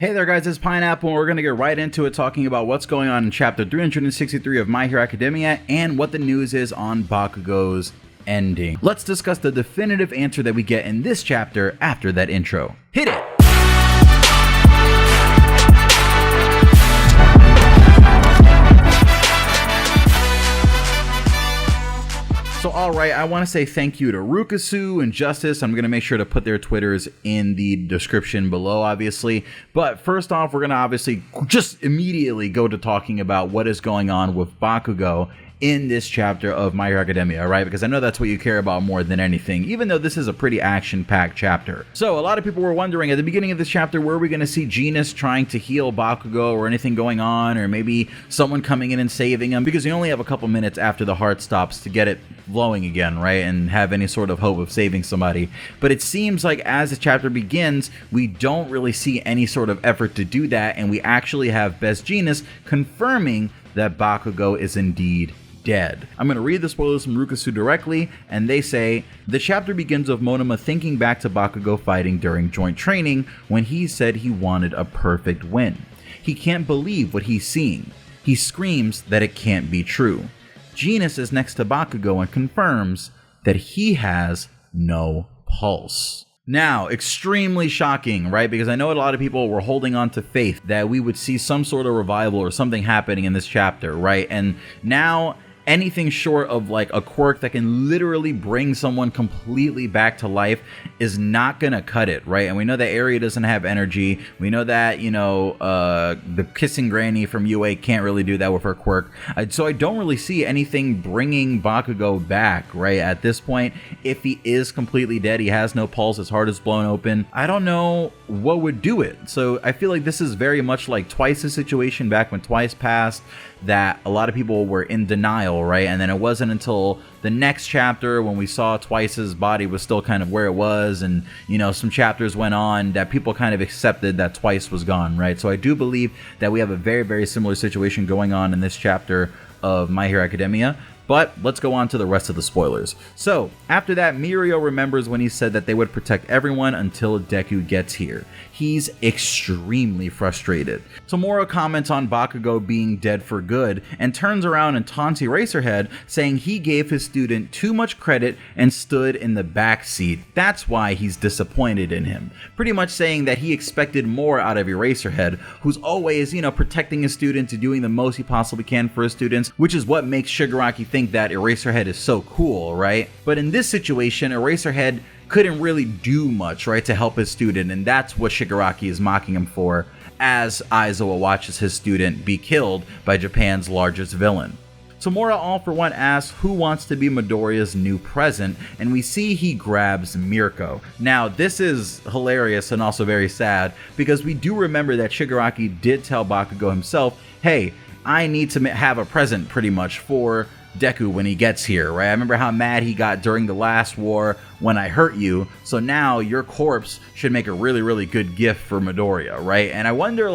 Hey there guys, it's Pineapple and we're going to get right into it talking about what's going on in chapter 363 of My Hero Academia and what the news is on Bakugo's ending. Let's discuss the definitive answer that we get in this chapter after that intro. Hit it! So alright, I want to say thank you to Rukasu and Justice. I'm going to make sure to put their Twitters in the description below, obviously. But first off, we're going to obviously just immediately go to talking about what is going on with Bakugo in this chapter of My Hero Academia, right? Because I know that's what you care about more than anything, even though this is a pretty action-packed chapter. So a lot of people were wondering at the beginning of this chapter, were we going to see Genus trying to heal Bakugo or anything going on, or maybe someone coming in and saving him? Because you only have a couple minutes after the heart stops to get it flowing again, right? And have any sort of hope of saving somebody. But it seems like as the chapter begins, we don't really see any sort of effort to do that, and we actually have Best Genus confirming that Bakugo is indeed dead. I'm going to read the spoilers from Rukasu directly, and they say, the chapter begins with Monoma thinking back to Bakugo fighting during joint training when he said he wanted a perfect win. He can't believe what he's seeing. He screams that it can't be true. Genus is next to Bakugo and confirms that he has no pulse. Now, extremely shocking, right? Because I know a lot of people were holding on to faith that we would see some sort of revival or something happening in this chapter, right? And now anything short of like a quirk that can literally bring someone completely back to life is not gonna cut it, right? And we know that Area doesn't have energy. We know that, the kissing granny from UA can't really do that with her quirk. So I don't really see anything bringing Bakugo back, right? At this point, if he is completely dead, he has no pulse, his heart is blown open, I don't know what would do it. So I feel like this is very much like Twice's situation back when Twice passed, that a lot of people were in denial, right? And then it wasn't until the next chapter when we saw Twice's body was still kind of where it was, and some chapters went on, that people kind of accepted that Twice was gone, right? So I do believe that we have a very, very similar situation going on in this chapter of My Hero Academia. But let's go on to the rest of the spoilers. So, after that, Mirio remembers when he said that they would protect everyone until Deku gets here. He's extremely frustrated. Tomura comments on Bakugo being dead for good and turns around and taunts Eraserhead, saying he gave his student too much credit and stood in the back seat. That's why he's disappointed in him. Pretty much saying that he expected more out of Eraserhead, who's always, protecting his students and doing the most he possibly can for his students, which is what makes Shigaraki think that Eraserhead is so cool, right? But in this situation, Eraserhead couldn't really do much, right, to help his student, and that's what Shigaraki is mocking him for, as Aizawa watches his student be killed by Japan's largest villain. Tomura All For One asks who wants to be Midoriya's new present, and we see he grabs Mirko. Now, this is hilarious and also very sad, because we do remember that Shigaraki did tell Bakugo himself, hey, I need to have a present pretty much for Deku when he gets here, right? I remember how mad he got during the last war when I hurt you, so now your corpse should make a really, really good gift for Midoriya, right? And I wonder,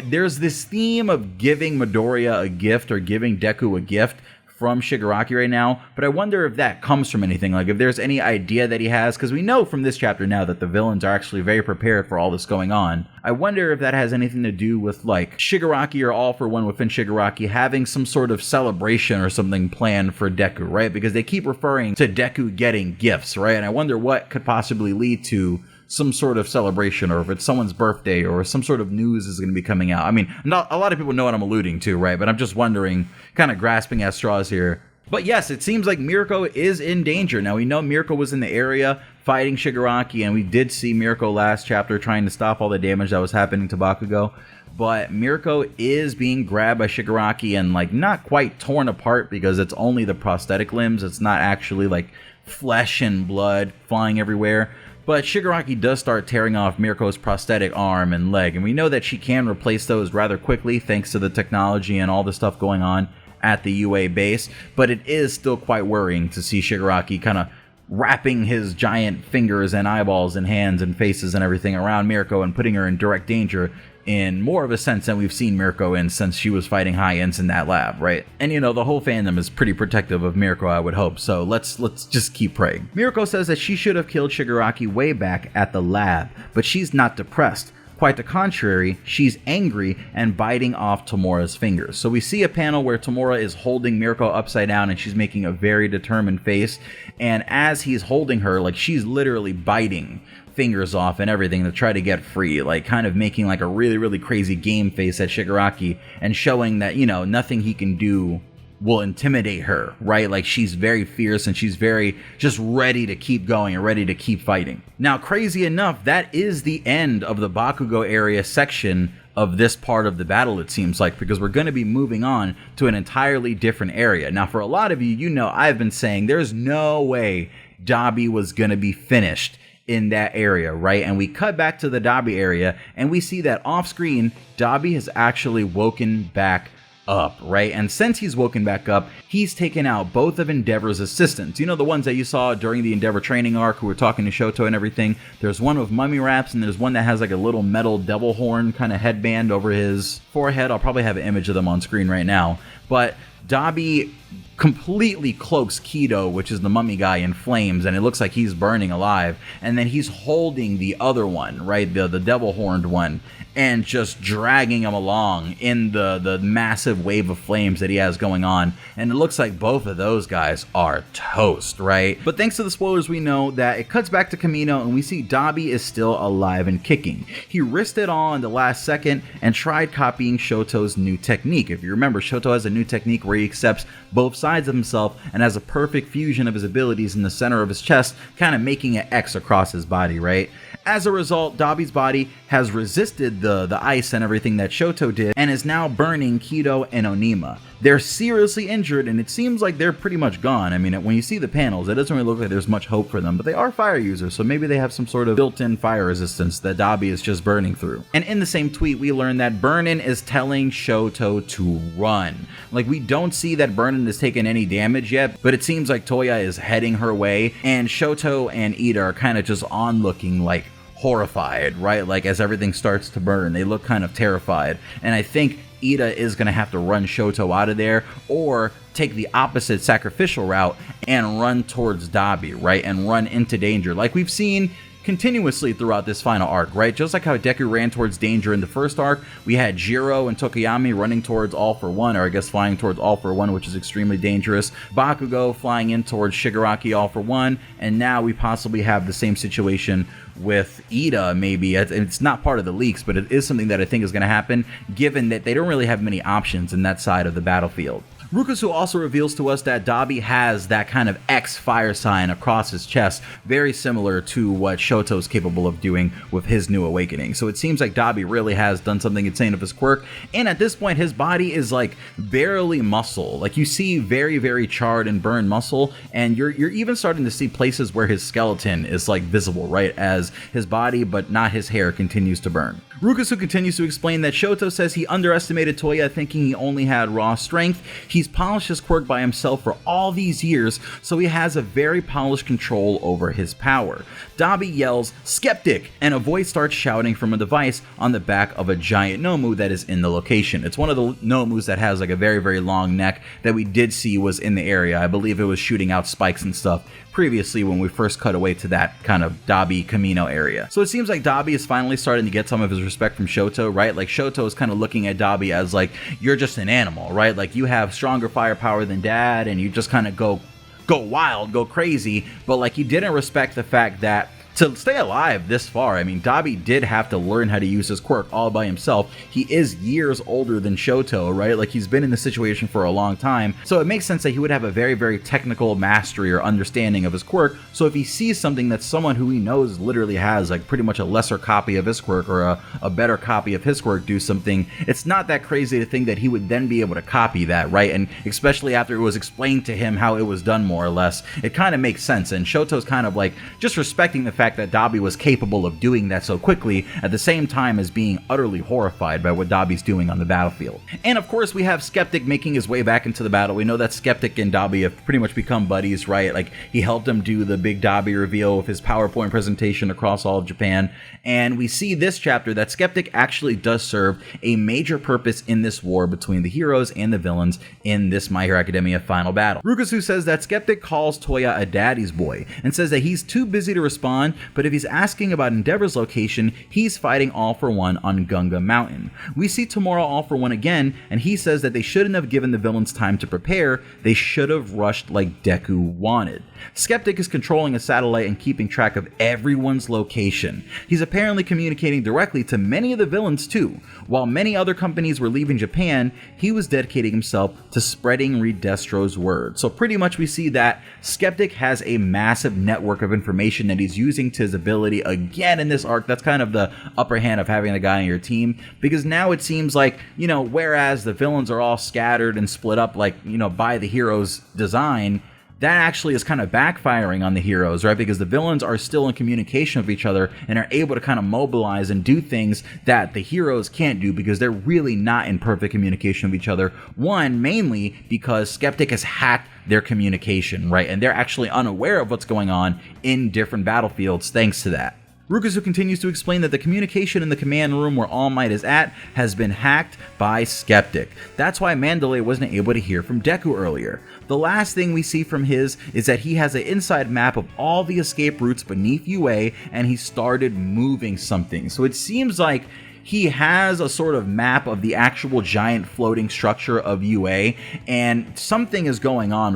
there's this theme of giving Midoriya a gift or giving Deku a gift from Shigaraki right now, but I wonder if that comes from anything, like if there's any idea that he has, because we know from this chapter now that the villains are actually very prepared for all this going on. I wonder if that has anything to do with like Shigaraki or All For One within Shigaraki having some sort of celebration or something planned for Deku, right? Because they keep referring to Deku getting gifts, right? And I wonder what could possibly lead to some sort of celebration, or if it's someone's birthday, or some sort of news is going to be coming out. I mean, not a lot of people know what I'm alluding to, right? But I'm just wondering, kind of grasping at straws here. But yes, it seems like Mirko is in danger. Now, we know Mirko was in the area fighting Shigaraki, and we did see Mirko last chapter trying to stop all the damage that was happening to Bakugo. But Mirko is being grabbed by Shigaraki and not quite torn apart, because it's only the prosthetic limbs. It's not actually like flesh and blood flying everywhere. But Shigaraki does start tearing off Mirko's prosthetic arm and leg, and we know that she can replace those rather quickly thanks to the technology and all the stuff going on at the UA base, but it is still quite worrying to see Shigaraki kind of wrapping his giant fingers and eyeballs and hands and faces and everything around Mirko and putting her in direct danger in more of a sense than we've seen Mirko in since she was fighting high-ends in that lab, right? And the whole fandom is pretty protective of Mirko, I would hope, so let's just keep praying. Mirko says that she should have killed Shigaraki way back at the lab, but she's not depressed. Quite the contrary, she's angry and biting off Tamura's fingers. So we see a panel where Tamura is holding Mirko upside down and she's making a very determined face. And as he's holding her, like, she's literally biting fingers off and everything to try to get free, like kind of making like a really, really crazy game face at Shigaraki and showing that, you know, nothing he can do will intimidate her, right? Like, she's very fierce and she's very just ready to keep going and ready to keep fighting. Now, crazy enough, that is the end of the Bakugo area section of this part of the battle, it seems like, because we're going to be moving on to an entirely different area. Now, for a lot of you, you know, I've been saying there's no way Dabi was going to be finished in that area, right? And we cut back to the Dabi area and we see that off screen, Dabi has actually woken back up, right? And since he's woken back up, he's taken out both of Endeavor's assistants. You know, the ones that you saw during the Endeavor training arc who were talking to Shoto and everything. There's one with mummy wraps and there's one that has like a little metal devil horn kind of headband over his forehead. I'll probably have an image of them on screen right now. But Dabi completely cloaks Kido, which is the mummy guy, in flames, and it looks like he's burning alive. And then he's holding the other one, right, the devil horned one, and just dragging him along in the massive wave of flames that he has going on. And it looks like both of those guys are toast, right? But thanks to the spoilers, we know that it cuts back to Kamino and we see Dabi is still alive and kicking. He risked it all in the last second and tried copying Shoto's new technique. If you remember, Shoto has a new technique where he accepts both sides of himself and has a perfect fusion of his abilities in the center of his chest, kind of making an X across his body, right? As a result, Dabi's body has resisted the ice and everything that Shoto did and is now burning Kido and Onima. They're seriously injured and it seems like they're pretty much gone. I mean, when you see the panels, it doesn't really look like there's much hope for them, but they are fire users, so maybe they have some sort of built-in fire resistance that Dabi is just burning through. And in the same tweet, we learn that Burnin is telling Shoto to run. Like, we don't see that Burnin has taken any damage yet, but it seems like Toya is heading her way, and Shoto and Ida are kind of just onlooking, like, horrified, right? Like, as everything starts to burn, they look kind of terrified. And I think Ida is going to have to run Shoto out of there or take the opposite sacrificial route and run towards Dabi, right? And run into danger. Like we've seen continuously throughout this final arc, right? Just like how Deku ran towards danger in the first arc, we had Jiro and Tokoyami running towards All for One, or I guess flying towards All for One, which is extremely dangerous. Bakugo flying in towards Shigaraki All for One, and now we possibly have the same situation with Ida, maybe. It's not part of the leaks, but it is something that I think is going to happen, given that they don't really have many options in that side of the battlefield. Rukusu also reveals to us that Dabi has that kind of X fire sign across his chest, very similar to what Shoto is capable of doing with his new awakening. So it seems like Dabi really has done something insane of his quirk, and at this point his body is like barely muscle. Like you see very, very charred and burned muscle, and you're even starting to see places where his skeleton is like visible, right, as his body but not his hair continues to burn. Rukusu continues to explain that Shoto says he underestimated Toya, thinking he only had raw strength. He's polished his quirk by himself for all these years, so he has a very polished control over his power. Dabi yells, "Skeptic!" and a voice starts shouting from a device on the back of a giant Nomu that is in the location. It's one of the Nomus that has like a very, very long neck that we did see was in the area. I believe it was shooting out spikes and stuff previously when we first cut away to that kind of Dabi Kamino area. So it seems like Dabi is finally starting to get some of his respect from Shoto, right? Like Shoto is kind of looking at Dabi as like, you're just an animal, right? Like you have stronger firepower than dad and you just kind of go wild, go crazy, but like he didn't respect the fact that to stay alive this far, I mean, Dabi did have to learn how to use his quirk all by himself. He is years older than Shoto, right? Like, he's been in the situation for a long time. So it makes sense that he would have a very, very technical mastery or understanding of his quirk. So if he sees something that someone who he knows literally has, like, pretty much a lesser copy of his quirk or a better copy of his quirk do something, it's not that crazy to think that he would then be able to copy that, right? And especially after it was explained to him how it was done, more or less, it kind of makes sense. And Shoto's kind of, like, just respecting the fact that Dabi was capable of doing that so quickly, at the same time as being utterly horrified by what Dabi's doing on the battlefield. And of course we have Skeptic making his way back into the battle. We know that Skeptic and Dabi have pretty much become buddies, right? Like, he helped him do the big Dabi reveal of his PowerPoint presentation across all of Japan, and we see this chapter that Skeptic actually does serve a major purpose in this war between the heroes and the villains in this My Hero Academia final battle. Rukusu says that Skeptic calls Toya a daddy's boy and says that he's too busy to respond One, but if he's asking about Endeavor's location, he's fighting All For One on Gunga Mountain. We see tomorrow All For One again, and he says that they shouldn't have given the villains time to prepare, they should have rushed like Deku wanted. Skeptic is controlling a satellite and keeping track of everyone's location. He's apparently communicating directly to many of the villains too. While many other companies were leaving Japan, he was dedicating himself to spreading Reed Destro's word. So pretty much we see that Skeptic has a massive network of information that he's using to his ability again in this arc. That's kind of the upper hand of having a guy on your team, because now it seems like, whereas the villains are all scattered and split up like, by the hero's design, that actually is kind of backfiring on the heroes, right? Because the villains are still in communication with each other and are able to kind of mobilize and do things that the heroes can't do because they're really not in perfect communication with each other. One, mainly because Skeptic has hacked their communication, right? And they're actually unaware of what's going on in different battlefields thanks to that. Rukusu continues to explain that the communication in the command room where All Might is at has been hacked by Skeptic. That's why Mandalay wasn't able to hear from Deku earlier. The last thing we see from his is that he has an inside map of all the escape routes beneath UA, and he started moving something. So it seems like he has a sort of map of the actual giant floating structure of UA, and something is going on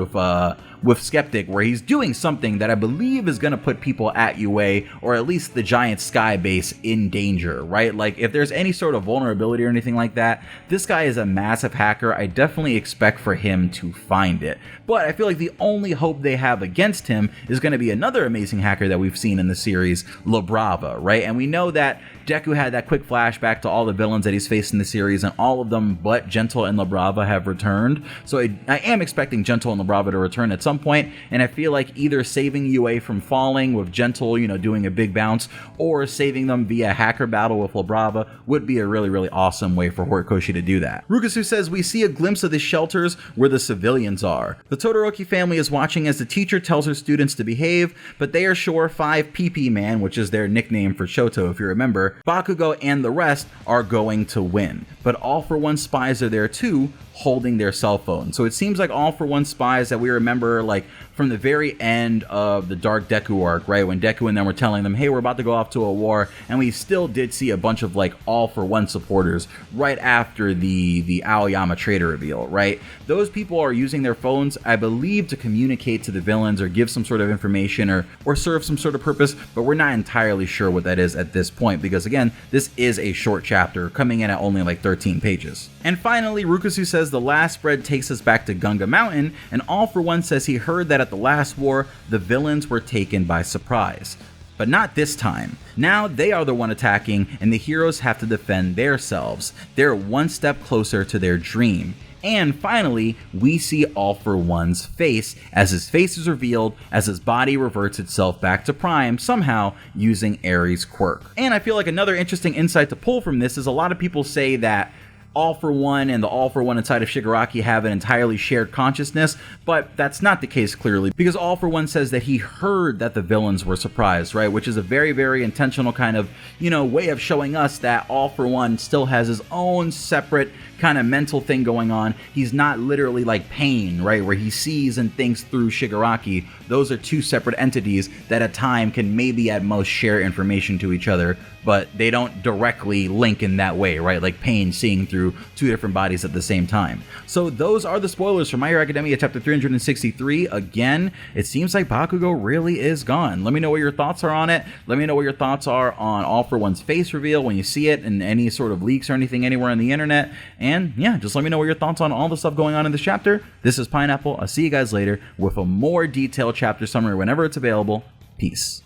with Skeptic where he's doing something that I believe is going to put people at UA, or at least the giant sky base, in danger, right? Like if there's any sort of vulnerability or anything like that, this guy is a massive hacker. I definitely expect for him to find it. But I feel like the only hope they have against him is going to be another amazing hacker that we've seen in the series, La Brava, right? And we know that Deku had that quick flashback to all the villains that he's faced in the series, and all of them but Gentle and La Brava have returned. So I am expecting Gentle and La Brava to return at some point, and I feel like either saving UA from falling with Gentle, doing a big bounce, or saving them via hacker battle with La Brava would be a really, really awesome way for Horikoshi to do that. Rukusu says we see a glimpse of the shelters where the civilians are. The Todoroki family is watching as the teacher tells her students to behave, but they are sure 5 PP Man, which is their nickname for Shoto if you remember, Bakugo and the rest are going to win. But All For One spies are there too, holding their cell phone. So it seems like All For One spies that we remember like from the very end of the Dark Deku arc, right? When Deku and them were telling them, hey, we're about to go off to a war, and we still did see a bunch of like All For One supporters right after the Aoyama traitor reveal, right? Those people are using their phones, I believe, to communicate to the villains or give some sort of information or serve some sort of purpose, but we're not entirely sure what that is at this point because again, this is a short chapter coming in at only like 13 pages. And finally, Rukusu says the last spread takes us back to Gunga Mountain, and All For One says he heard that at the last war, the villains were taken by surprise. But not this time. Now they are the one attacking, and the heroes have to defend themselves. They're one step closer to their dream. And finally, we see All For One's face, as his face is revealed as his body reverts itself back to Prime, somehow using Ares' quirk. And I feel like another interesting insight to pull from this is a lot of people say that All For One and the All For One inside of Shigaraki have an entirely shared consciousness, but that's not the case clearly, because All For One says that he heard that the villains were surprised, right? Which is a very, very intentional kind of, way of showing us that All For One still has his own separate kind of mental thing going on. He's not literally like Pain, right? Where he sees and thinks through Shigaraki. Those are two separate entities that at time can maybe at most share information to each other, but they don't directly link in that way, right? Like Pain seeing through two different bodies at the same time. So those are the spoilers for My Hero Academia chapter 363. Again, it seems like Bakugo really is gone. Let me know what your thoughts are on it. Let me know what your thoughts are on All For One's face reveal when you see it and any sort of leaks or anything anywhere on the internet. And yeah, just let me know what your thoughts on all the stuff going on in this chapter. This is Pineapple. I'll see you guys later with a more detailed chapter summary whenever it's available. Peace.